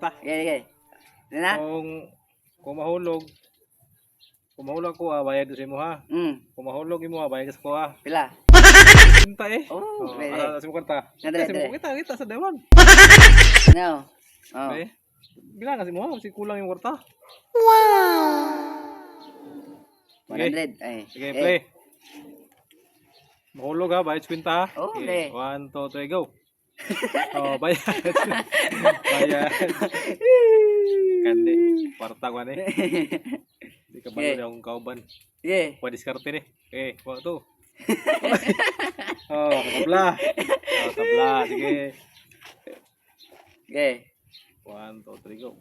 kwarta. Okay. Ano na? Kung mahulog ko bayad sa imo ha. Kung mahulog imo bayad sa ko ha. Pila? Pinta eh. Pwede. Para sa kwarta. Nadre. Kita sa dewan. Ano? Okay. Bilang kasi mo kasi kulang yung kwarta. 100. Ay. Sige, play. Mahulog ha, bayad sa kwinta ha. Okay. 1, 2, 3, go. Bayad. Bayad. Kandi. Kwarta ko eh. Hindi ka balo na akong kauban. Sige. Diskarte ni. Okay, 1, 2. Tabla. Tabla, sige. Okay. 1, 2, 3, go.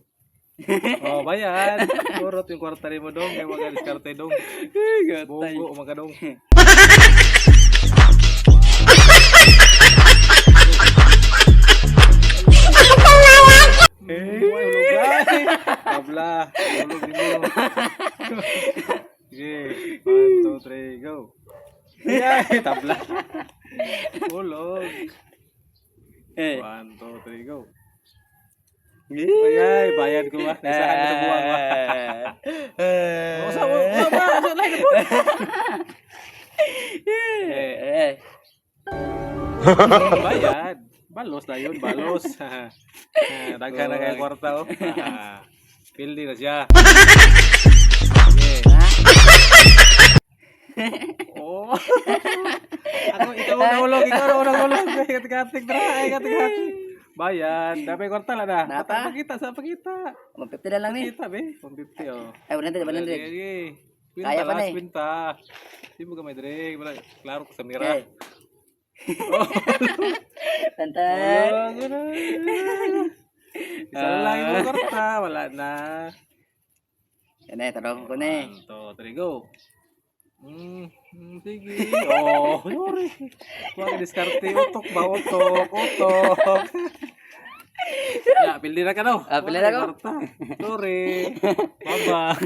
Bayad. Turot yung kwarta ni mo dong. Kaya mag-diskarte dong. Bugo, magadong. Tabla. Hulog din mo. Sige. 1, 2, 3, go. Yay! Tabla. Hulog. 1, 2, 3, go. Ay, bayad ko ba? Isahan ko sa buwan ba? Usa lain po. Bayad. Balos na yun, balos. Daghan na kay kwarta oh. Pildi na siya. Ikaw na ulog. Katik-katik. Bayad. Dapat kwarta lang na. Pakita. Magpipila lang ni. Pakita be. 150 oh. Ay, 100. Kaya pa na eh. Kwinta. Di mo gamay dire. Klaro ko sa mira. Tantan. Isa lang yung kwarta. Wala na. Yan eh, tarong ko na eh. 1, 2, 3, go. Sige. Sorry. Huwag diskarte. Utok ba? Utok. Pildi na ka no? Pildi na ko. Sorry. Bye-bye.